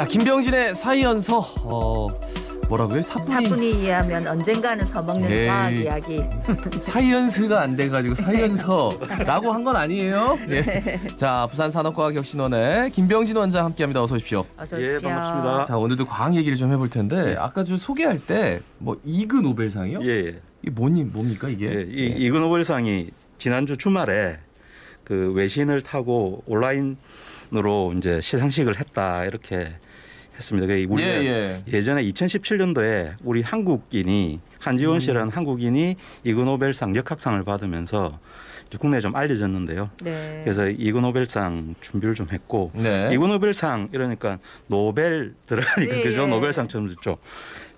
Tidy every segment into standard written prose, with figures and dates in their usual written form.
자, 김병진의 사이연서. 뭐라고요? 사뿐히 이해하면 언젠가는 서먹는 과학 이야기. 사이연스가 안 돼가지고 사이연서라고 한 건 아니에요. 예. 자, 부산산업과학혁신원의 김병진 원장 함께합니다. 어서 오십시오. 어서 오십시오. 예, 반갑습니다. 자, 오늘도 과학 얘기를 좀 해볼 텐데 아까 좀 소개할 때 뭐 이그 노벨상이요? 예. 이게 뭡니까 이게? 예. 이그 노벨상이 지난주 주말에 그 외신을 타고 온라인으로 이제 시상식을 했다 이렇게 했습니다. 우리가 예전에 2017년도에 우리 한국인이 한지원 씨라는 한국인이 이그 노벨상 역학상을 받으면서 국내에 좀 알려졌는데요. 네. 그래서 이그 노벨상 준비를 좀 했고 네. 이그 노벨상 이러니까 노벨 들어가니까 예, 그죠? 예. 노벨상처럼 듣죠.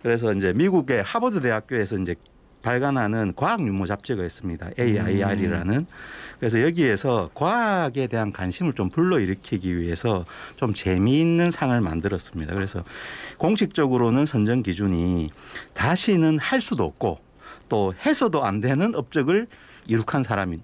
그래서 이제 미국의 하버드 대학교에서 이제 발간하는 과학 유머 잡지가 있습니다. AIR이라는. 그래서 여기에서 과학에 대한 관심을 좀 불러일으키기 위해서 좀 재미있는 상을 만들었습니다. 그래서 공식적으로는 선정 기준이 다시는 할 수도 없고 또 해서도 안 되는 업적을 이룩한 사람에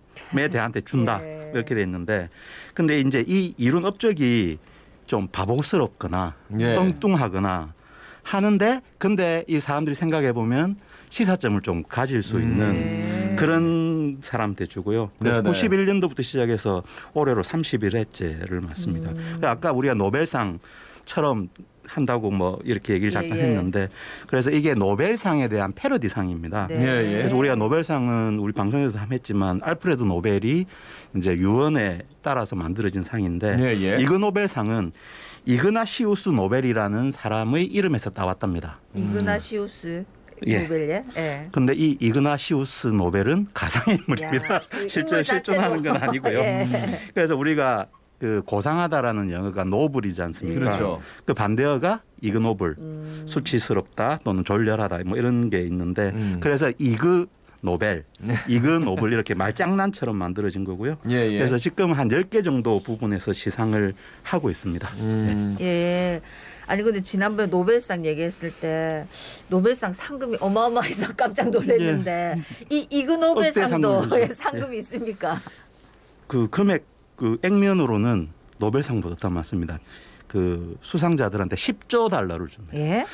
대한테 준다. 예. 이렇게 돼 있는데 근데 이제 이 이룬 업적이 좀 바보스럽거나 예. 엉뚱하거나 하는데 근데 이 사람들이 생각해 보면 시사점을 좀 가질 수 있는 그런 사람한테 주고요. 그래서 91년도부터 시작해서 올해로 31회째를 맞습니다. 아까 우리가 노벨상처럼 한다고 뭐 이렇게 얘기를 잠깐 했는데 그래서 이게 노벨상에 대한 패러디상입니다. 네. 그래서 우리가 노벨상은 우리 방송에서도 했지만 알프레드 노벨이 이제 유언에 따라서 만들어진 상인데 이그 노벨상은 이그나시우스 노벨이라는 사람의 이름에서 따왔답니다. 이그나시우스 노벨예? 예. 근데 이 이그나시우스 노벨은 가상인물입니다. 실제로 실존하는 건 아니고요. 예. 그래서 우리가 그 고상하다라는 영어가 노블이지 않습니까? 그렇죠. 그 반대어가 이그노블, 수치스럽다 또는 졸렬하다 뭐 이런 게 있는데 그래서 이그 노벨, 이그 노벨 이렇게 말장난처럼 만들어진 거고요. 그래서 지금 한 10개 정도 부분에서 시상을 하고 있습니다. 예. 아니 근데 지난번에 노벨상 얘기했을 때 노벨상 상금이 어마어마해서 깜짝 놀랐는데 이그 노벨상도 상금이 있습니까? 그 금액 그 액면으로는 노벨상보다 더 많습니다. 그 수상자들한테 10조 달러를 줍니다. 예?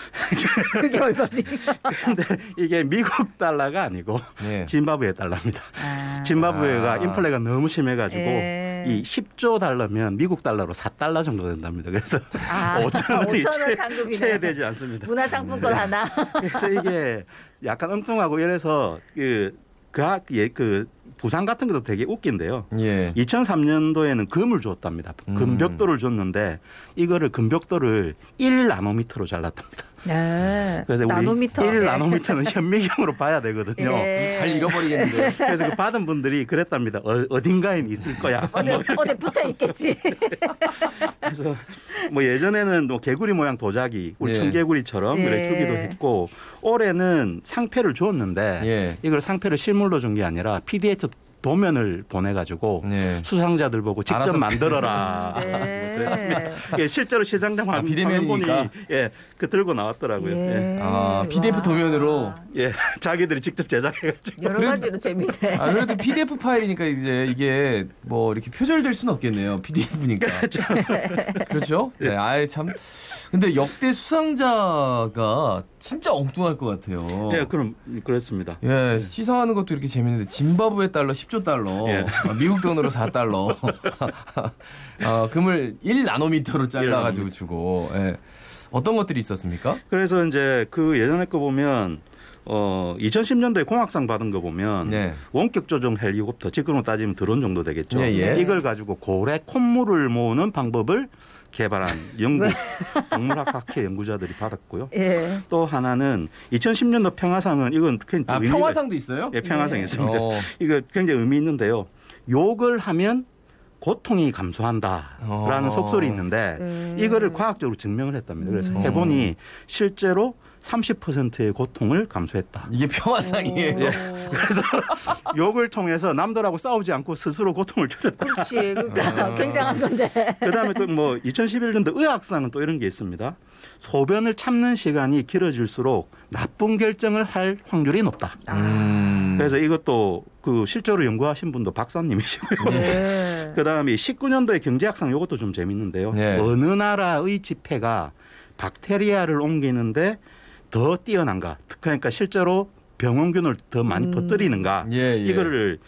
그게 얼마입니까? 그런데 이게 미국 달러가 아니고 짐바브웨 달러입니다. 짐바브웨가 인플레가 너무 심해가지고 이 10조 달러면 미국 달러로 4달러 정도 된답니다. 그래서 5천 원이 채되지 않습니다. 문화상품권 하나. 그래서 이게 약간 엉뚱하고 이래서 그 부상 같은 것도 되게 웃긴데요. 2003년도에는 금을 줬답니다. 금벽돌을 줬는데 이거를 금벽돌을 1나노미터로 잘랐답니다. 네. 그래서 나노미터. 1나노미터는 현미경으로 봐야 되거든요. 잘 잃어버리겠는데. 그래서 그 받은 분들이 그랬답니다. 어딘가에 있을 거야. 어디 붙어 있겠지. 그래서 뭐 예전에는 뭐 개구리 모양 도자기, 우리 청개구리처럼 그래 주기도 했고 올해는 상패를 주었는데 이걸 상패를 실물로 준 게 아니라 PDF 도면을 보내가지고 수상자들 보고 직접 만들어라. 실제로 시상장 한 분이 그 들고 나왔더라고요. PDF 도면으로 자기들이 직접 제작해가지고 여러 가지로 재밌네. 그래도 PDF 파일이니까 이제 이게 뭐 이렇게 표절될 수는 없겠네요. PDF니까. 그렇죠? 네, 아예 참. 근데 역대 수상자가 진짜 엉뚱할 것 같아요. 그럼 그렇습니다. 시상하는 것도 이렇게 재밌는데 짐바브웨 달러 10조 달러, 미국 돈으로 4달러, 금을 1나노미터로 잘라가지고 주고 어떤 것들이 있었습니까? 그래서 이제 그 예전에 거 보면 2010년도에 공학상 받은 거 보면 원격 조종 헬리콥터, 지금으로 따지면 드론 정도 되겠죠. 이걸 가지고 고래 콧물을 모으는 방법을 개발한 영국 동물학학회 연구자들이 받았고요. 또 하나는 2010년도 평화상은 이건 굉장히 평화상도 있어요? 평화상이 있습니다. 이거 굉장히 의미 있는데요. 욕을 하면 고통이 감소한다라는 속설이 있는데 이거를 과학적으로 증명을 했답니다. 그래서 해보니 실제로 30%의 고통을 감수했다. 이게 평화상이에요. 그래서 욕을 통해서 남들하고 싸우지 않고 스스로 고통을 줄였다. 그렇지. 그러니까 굉장한 건데. 그다음에 또 뭐 2011년도 의학상은 또 이런 게 있습니다. 소변을 참는 시간이 길어질수록 나쁜 결정을 할 확률이 높다. 그래서 이것도 그 실제로 연구하신 분도 박사님이시고요. 네. 그다음에 19년도에 경제학상 이것도 좀 재밌는데요. 네. 어느 나라의 지폐가 박테리아를 옮기는데 더 뛰어난가? 그러니까 실제로 병원균을 더 많이 퍼뜨리는가? 예, 예. 이거를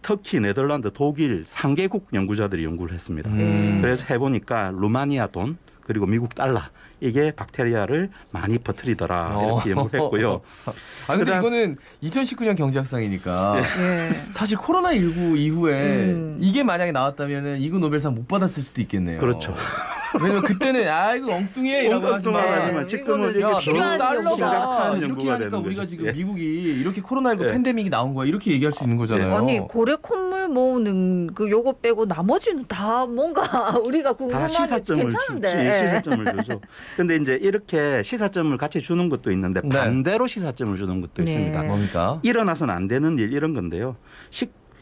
터키, 네덜란드, 독일 3개국 연구자들이 연구를 했습니다. 그래서 해보니까 루마니아 돈 그리고 미국 달러 이게 박테리아를 많이 퍼뜨리더라 이렇게 연구를 했고요. 아 근데 그다음- 이거는 2019년 경제학상이니까 예. 사실 코로나19 이후에 이게 만약에 나왔다면은 이그 노벨상 못 받았을 수도 있겠네요. 그렇죠. 왜냐면 그때는 아 이거 엉뚱해 이라고 하지만 하지만 지금은 이거는 이게 야, 더 필요한 달러가 심각한 이렇게 연구가 하니까 되는 우리가 거죠. 지금 예. 미국이 이렇게 코로나19 예. 팬데믹이 나온 거야 이렇게 얘기할 수 있는 거잖아요. 아니 고래 콧물 모으는 그 요거 빼고 나머지는 다 뭔가 우리가 다 궁금한 게 시사점을 괜찮은데. 시사점을 주죠. 근데 이제 이렇게 시사점을 같이 주는 것도 있는데 네. 반대로 시사점을 주는 것도 네. 있습니다. 뭡니까? 일어나서는 안 되는 일 이런 건데요.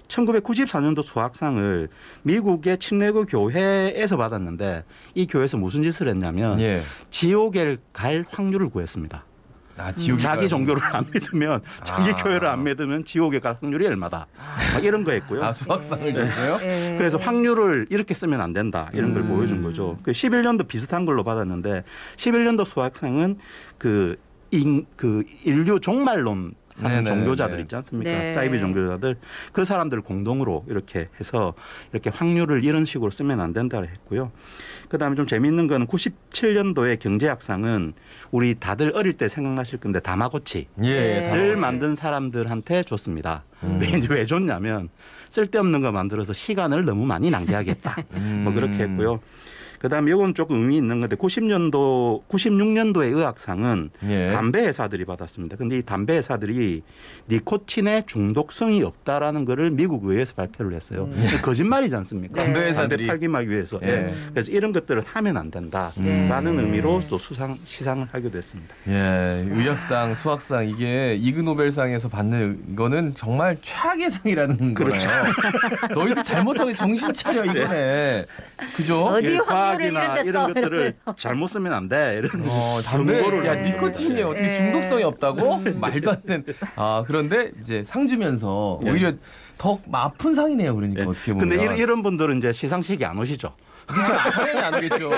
1994년도 수학상을 미국의 친레그 교회에서 받았는데 이 교회에서 무슨 짓을 했냐면 예. 지옥에 갈 확률을 구했습니다. 아, 지옥이 자기 가요. 종교를 안 믿으면 자기 아. 교회를 안 믿으면 지옥에 갈 확률이 얼마다. 막 이런 거 했고요. 아 수학상을 줬어요? 예. 그래서 확률을 이렇게 쓰면 안 된다. 이런 걸 보여준 거죠. 그 11년도 비슷한 걸로 받았는데 11년도 수학상은 그 인류 종말론 하는 네네, 종교자들 네. 있지 않습니까? 네. 사이비 종교자들 그 사람들 공동으로 이렇게 해서 이렇게 확률을 이런 식으로 쓰면 안 된다고 했고요. 그다음에 좀 재미있는 거는 97년도에 경제학상은 우리 다들 어릴 때 생각나실 건데 다마고치를 예. 다 네. 먹었어요. 만든 사람들한테 줬습니다. 왜 줬냐면 쓸데없는 거 만들어서 시간을 너무 많이 낭비하겠다. 뭐 그렇게 했고요. 그다음에 이건 조금 의미 있는 건데 96년도의 의학상은 예. 담배 회사들이 받았습니다. 근데 이 담배 회사들이 니코틴의 중독성이 없다라는 거를 미국 의회에서 발표를 했어요. 거짓말이지 않습니까? 담배 회사들이. 담배 팔기만 위해서. 예. 예. 그래서 이런 것들을 하면 안 된다라는 의미로 또 시상을 하기도 했습니다. 예, 의학상, 수학상 이게 이그 노벨상에서 받는 이거는 정말 최악의 상이라는 그렇죠. 거예요. 너희들 잘못하면 정신 차려 이거네. 그죠? 어디 예, 확률을 과학이나 이런 데 써, 이런 것들을 이러면서. 잘못 쓰면 안 돼. 이런 담배, 경고를 야 합니다. 니코틴이 어떻게 예. 중독성이 없다고? 말도 안 되는. 아 그런데 이제 상 주면서 예. 오히려 더 아픈 상이네요. 그러니까 예. 어떻게 보면. 근데 이런 분들은 이제 시상식에 안 오시죠. 그렇죠. 당연히 안 오겠죠.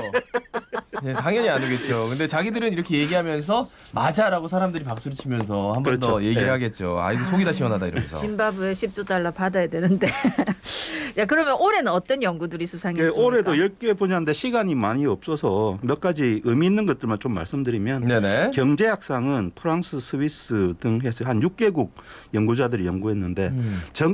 네, 당연히 안 오겠죠. 근데 자기들은 이렇게 얘기하면서 맞아라고 사람들이 박수를 치면서 한 번 더 그렇죠. 얘기를 네. 하겠죠. 아 이거 속이 다 시원하다 이러면서. 짐바브웨 10조 달러 받아야 되는데. 야 그러면 올해는 어떤 연구들이 수상했습니까? 올해도 10개 분야인데 시간이 많이 없어서 몇 가지 의미 있는 것들만 좀 말씀드리면 네네. 경제학상은 프랑스, 스위스 등 해서 한 6개국 연구자들이 연구했는데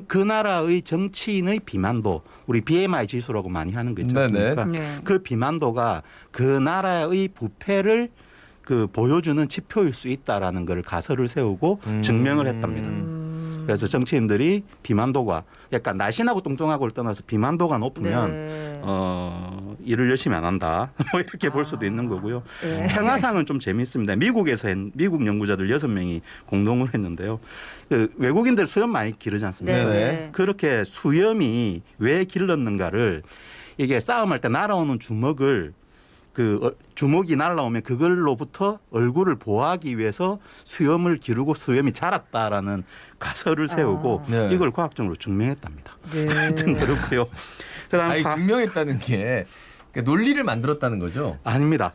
그 나라의 정치인의 비만도 우리 BMI 지수라고 많이 하는 거 있지 네네. 않습니까? 네. 그 비만도가 그 나라의 부패를 그 보여주는 지표일 수 있다라는 걸 가설을 세우고 증명을 했답니다. 그래서 정치인들이 비만도가 약간 날씬하고 뚱뚱하고를 떠나서 비만도가 높으면 네. 일을 열심히 안 한다. 뭐 이렇게 볼 수도 있는 거고요. 네. 평화상은 좀 재미있습니다. 미국에서 미국 연구자들 6명이 공동을 했는데요. 그 외국인들 수염 많이 기르지 않습니까? 네네. 그렇게 수염이 왜 길렀는가를 이게 싸움할 때 날아오는 주먹을 주먹이 날아오면 그걸로부터 얼굴을 보호하기 위해서 수염을 기르고 수염이 자랐다라는 가설을 세우고 네. 이걸 과학적으로 증명했답니다. 네. 하여튼 그렇고요. 그다음 아니 증명했다는 게 그러니까 논리를 만들었다는 거죠. 아닙니다.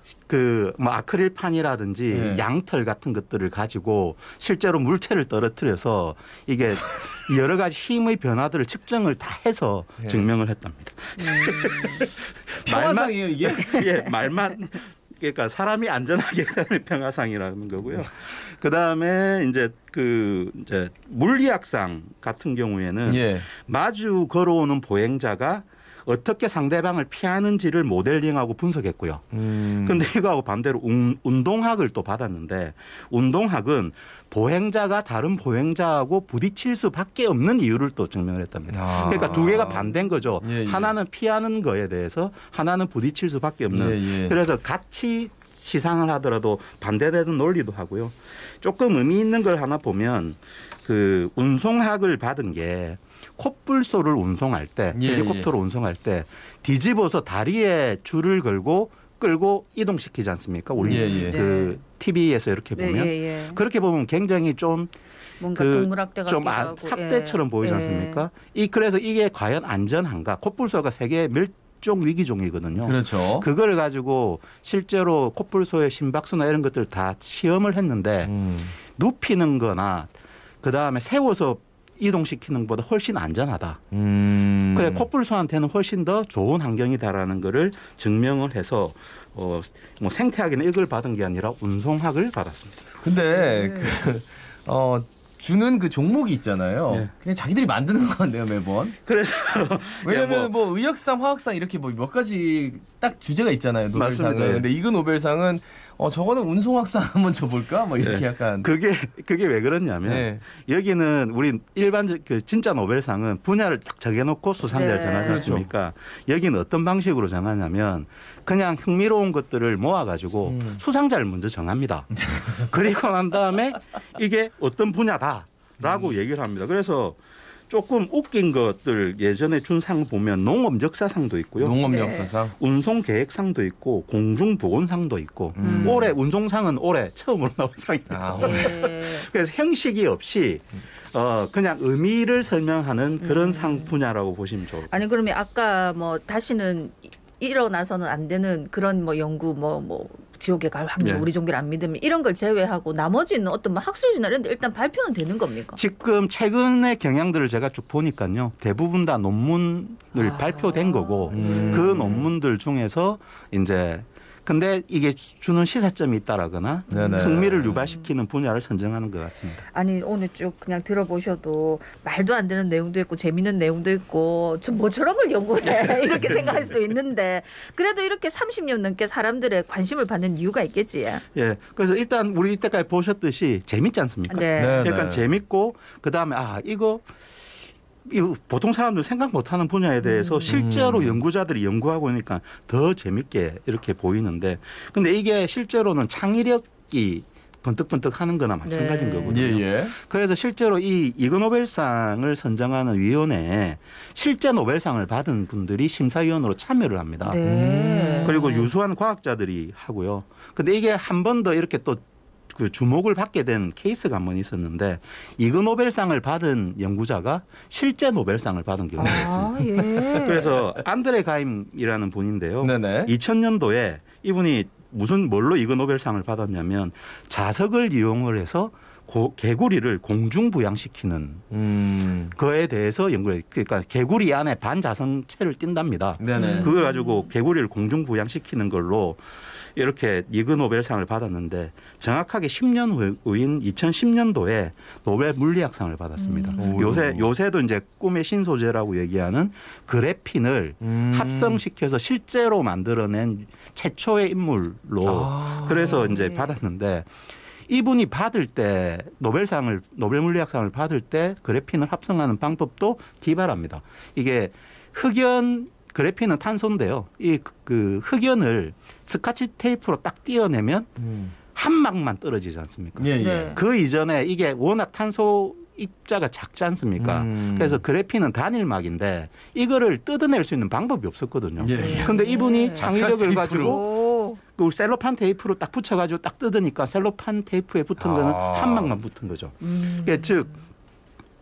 뭐 아크릴판이라든지 네. 양털 같은 것들을 가지고 실제로 물체를 떨어뜨려서 이게 여러 가지 힘의 변화들을 측정을 다 해서 네. 증명을 했답니다. 평화상이에요 이게? 예, 말만 그러니까 사람이 안전하게 되는 평화상이라는 거고요. 그다음에 이제 이제 물리학상 같은 경우에는 예. 마주 걸어오는 보행자가 어떻게 상대방을 피하는지를 모델링하고 분석했고요. 근데 이거하고 반대로 운동학을 또 받았는데 운동학은 보행자가 다른 보행자하고 부딪힐 수밖에 없는 이유를 또 증명을 했답니다. 아. 그러니까 두 개가 반대인 거죠. 예, 예. 하나는 피하는 거에 대해서 하나는 부딪힐 수밖에 없는. 예, 예. 그래서 같이 시상을 하더라도 반대되는 논리도 하고요. 조금 의미 있는 걸 하나 보면 그 운송학을 받은 게 콧불소를 운송할 때 예, 헬리콥터로 운송할 때 뒤집어서 다리에 줄을 걸고 끌고 이동시키지 않습니까? 우리 예, 예. 그 TV에서 이렇게 네, 보면 예, 예. 그렇게 보면 굉장히 좀 뭔가 동물학대 좀 같기도 하고. 학대처럼 보이지 않습니까? 그래서 이게 과연 안전한가? 코뿔소가 세계 멸종 위기종이거든요. 그렇죠. 그걸 가지고 실제로 코뿔소의 심박수나 이런 것들 다 시험을 했는데 눕히는 거나 그다음에 세워서 이동시키는 것보다 훨씬 안전하다. 그래 코뿔소한테는 훨씬 더 좋은 환경이다라는 거를 증명을 해서 뭐 생태학에는 이걸 받은 게 아니라 운송학을 받았습니다. 근데 주는 그 종목이 있잖아요. 네. 그냥 자기들이 만드는 것 같네요 매번. 그래서 왜냐면 뭐 의학상, 화학상 이렇게 뭐 몇 가지 딱 주제가 있잖아요 노벨상은. 맞습니다. 근데 이그 노벨상은 저거는 운송학상 한번 줘볼까? 뭐 이렇게 네. 약간. 그게 왜 그러냐면 네. 여기는 우리 일반적 진짜 노벨상은 분야를 딱 정해놓고 수상자를 네. 정하지 그렇죠. 않습니까? 여기는 어떤 방식으로 정하냐면 그냥 흥미로운 것들을 모아가지고 수상자를 먼저 정합니다. 그리고 난 다음에 이게 어떤 분야다라고 얘기를 합니다. 그래서 조금 웃긴 것들 예전에 준 상 보면 농업 역사상도 있고요. 농업 네. 역사상. 운송 계획상도 있고 공중보건상도 있고 올해 운송상은 올해 처음으로 나온 상입니다. 아, 예. 그래서 형식이 없이 그냥 의미를 설명하는 그런 상 분야라고 보시면 좋을 것 같아요. 아니 그러면 아까 뭐 다시는 일어나서는 안 되는 그런 뭐 연구 뭐 지옥에 갈 확률 네. 우리 종교를 안 믿으면 이런 걸 제외하고 나머지는 어떤 뭐 학술지나 이런 데 일단 발표는 되는 겁니까? 지금 최근의 경향들을 제가 쭉 보니까요. 대부분 다 논문을 발표된 거고 그 논문들 중에서 이제 근데 이게 주는 시사점이 있다라거나 네네. 흥미를 유발시키는 분야를 선정하는 것 같습니다. 아니 오늘 쭉 그냥 들어보셔도 말도 안 되는 내용도 있고 재밌는 내용도 있고 뭐 저런 걸 연구해 이렇게 생각할 수도 있는데 그래도 이렇게 30년 넘게 사람들의 관심을 받는 이유가 있겠지. 예, 그래서 일단 우리 이때까지 보셨듯이 재밌지 않습니까? 네. 약간 재밌고 그다음에 이거 보통 사람들 생각 못하는 분야에 대해서 실제로 연구자들이 연구하고 있으니까 더 재밌게 이렇게 보이는데 근데 이게 실제로는 창의력이 번뜩번뜩하는 거나 마찬가지인 네. 거거든요. 예. 그래서 실제로 이 이그 노벨상을 선정하는 위원회에 실제 노벨상을 받은 분들이 심사위원으로 참여를 합니다. 네. 그리고 유수한 과학자들이 하고요. 근데 이게 한 번 더 이렇게 또 그 주목을 받게 된 케이스가 한 번 있었는데 이그 노벨상을 받은 연구자가 실제 노벨상을 받은 경우가 있습니다. 예. 그래서 안드레 가임이라는 분인데요. 네네. 2000년도에 이분이 뭘로 이그 노벨상을 받았냐면 자석을 이용을 해서 개구리를 공중 부양시키는 거에 대해서 연구를 그러니까 개구리 안에 반자성체를 띈답니다. 네네. 그걸 가지고 개구리를 공중 부양시키는 걸로 이렇게 이그 노벨상을 받았는데 정확하게 10년 후인 2010년도에 노벨 물리학상을 받았습니다. 요새도 이제 꿈의 신소재라고 얘기하는 그래핀을 합성시켜서 실제로 만들어낸 최초의 인물로 그래서 이제 받았는데 이분이 받을 때 노벨 물리학상을 받을 때 그래핀을 합성하는 방법도 기발합니다. 이게 그래핀은 탄소인데요. 그 흑연을 스카치 테이프로 딱 띄어내면 한 막만 떨어지지 않습니까? 예, 예. 네. 그 이전에 이게 워낙 탄소 입자가 작지 않습니까? 그래서 그래핀은 단일막인데 이거를 뜯어낼 수 있는 방법이 없었거든요. 예. 근데 이분이 창의력을 스카치 가지고 오. 그 셀로판 테이프로 딱 붙여가지고 딱 뜯으니까 셀로판 테이프에 붙은 거는 한 막만 붙은 거죠. 그러니까 즉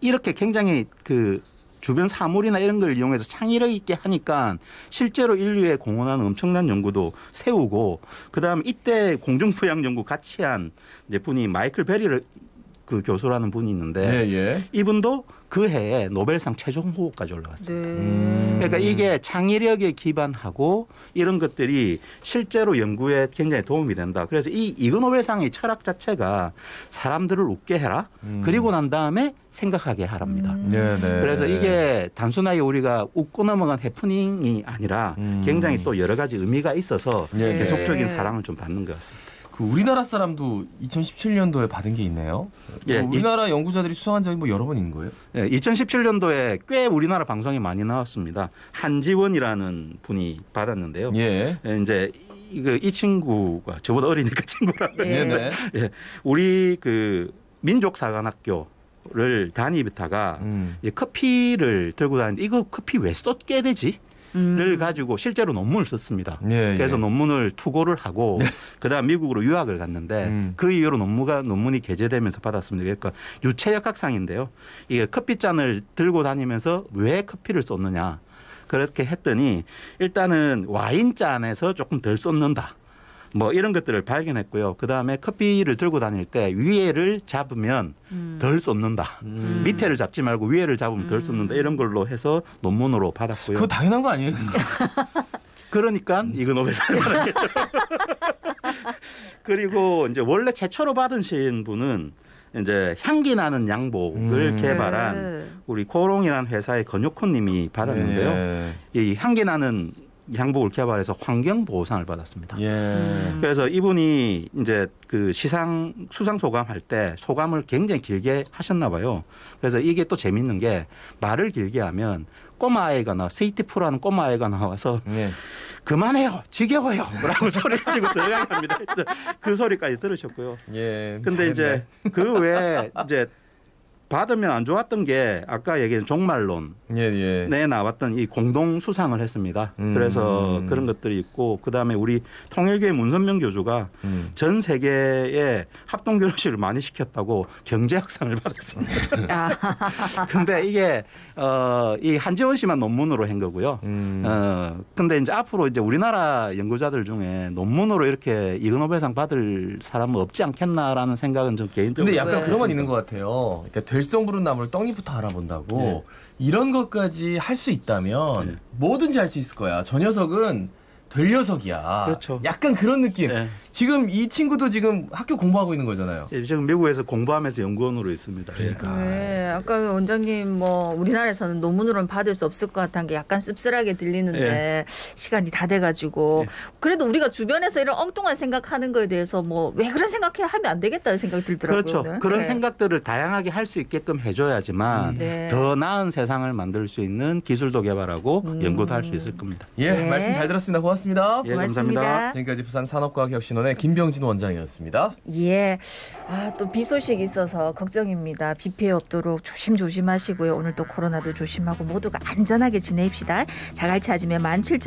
이렇게 굉장히 그 주변 사물이나 이런 걸 이용해서 창의력 있게 하니까 실제로 인류에 공헌하는 엄청난 연구도 세우고 그다음에 이때 공중부양 연구 같이 한 분이 마이클 베리를 그 교수라는 분이 있는데 예, 예. 이분도 그 해에 노벨상 최종 후보까지 올라갔습니다. 네. 그러니까 이게 창의력에 기반하고 이런 것들이 실제로 연구에 굉장히 도움이 된다. 그래서 이 이그 노벨상의 철학 자체가 사람들을 웃게 해라. 그리고 난 다음에 생각하게 하랍니다. 네, 네. 그래서 이게 단순하게 우리가 웃고 넘어간 해프닝이 아니라 굉장히 또 여러 가지 의미가 있어서 네, 네. 계속적인 사랑을 좀 받는 것 같습니다. 그 우리나라 사람도 2017년도에 받은 게 있네요. 예, 우리나라 연구자들이 수상한 적이 뭐 여러 번 있는 거예요? 예, 2017년도에 꽤 우리나라 방송에 많이 나왔습니다. 한지원이라는 분이 받았는데요. 예. 이제 이 친구가 저보다 어리니까 친구라. 네, 네. 예, 우리 그 민족사관학교를 다니다가 커피를 들고 다니는데 이거 커피 왜 쏟게 되지? 가지고 실제로 논문을 썼습니다. 예, 그래서 예. 논문을 투고를 하고 그다음 미국으로 유학을 갔는데 그 이후로 논문이 게재되면서 받았습니다. 그러니까 유체역학상인데요. 이게 커피잔을 들고 다니면서 왜 커피를 쏟느냐. 그렇게 했더니 일단은 와인잔에서 조금 덜 쏟는다. 뭐 이런 것들을 발견했고요. 그다음에 커피를 들고 다닐 때 위에를 잡으면 덜 쏟는다. 밑에를 잡지 말고 위에를 잡으면 덜 쏟는다. 이런 걸로 해서 논문으로 받았고요. 그거 당연한 거 아니에요? 그러니까 이거 노벨상을 받았겠죠. 그리고 이제 원래 최초로 받으신 분은 이제 향기 나는 양복을 개발한 우리 코롱이라는 회사의 건요코님이 받았는데요. 예. 이 향기 나는 양복을 개발해서 환경보호상을 받았습니다. 예. 그래서 이분이 이제 그 수상 소감할 때 소감을 굉장히 길게 하셨나 봐요. 그래서 이게 또 재밌는 게 말을 길게 하면 꼬마아이가 세이티프라는 꼬마아이가 나와서 예. 그만해요. 지겨워요. 라고 소리를 치고 들어가게 합니다. 그 소리까지 들으셨고요. 예. 근데 이제 그 외에 이제 받으면 안 좋았던 게 아까 얘기한 종말론 예, 예. 네 나왔던 이 공동 수상을 했습니다. 그래서 그런 것들이 있고 그다음에 우리 통일교의 문선명 교주가 전 세계에 합동 결혼식을 많이 시켰다고 경제학상을 받았습니다. 근데 이게 이 한지원 씨만 논문으로 한 거고요. 근데 이제 앞으로 이제 우리나라 연구자들 중에 논문으로 이렇게 이그노벨상 받을 사람은 없지 않겠나라는 생각은 좀 개인적으로. 근데 약간 그런 건 있는 것 같아요. 그러니까 될성 부른 나무를 떡잎부터 알아본다고. 네. 이런 것까지 할 수 있다면 네. 뭐든지 할 수 있을 거야. 저 녀석은 될 녀석이야. 그렇죠. 약간 그런 느낌. 네. 지금 이 친구도 지금 학교 공부하고 있는 거잖아요. 지금 미국에서 공부하면서 연구원으로 있습니다. 그러니까. 네, 아까 원장님 뭐 우리나라에서는 논문으로는 받을 수 없을 것 같다는 게 약간 씁쓸하게 들리는데 시간이 다 돼가지고 그래도 우리가 주변에서 이런 엉뚱한 생각하는 거에 대해서 뭐 왜 그런 생각해 하면 안 되겠다는 생각이 들더라고요. 그렇죠. 오늘. 그런 네. 생각들을 다양하게 할 수 있게끔 해줘야지만 네. 더 나은 세상을 만들 수 있는 기술도 개발하고 연구도 할 수 있을 겁니다. 예, 네. 말씀 잘 들었습니다. 고맙습니다. 예, 고맙습니다. 감사합니다. 지금까지 부산 산업과학혁신원의 김병진 원장이었습니다. 예. 또 비 소식이 있어서 걱정입니다. 비 피해 없도록 조심하시고요. 오늘 또 코로나도 조심하고 모두가 안전하게 지내입시다. 자갈치 아침에 17,000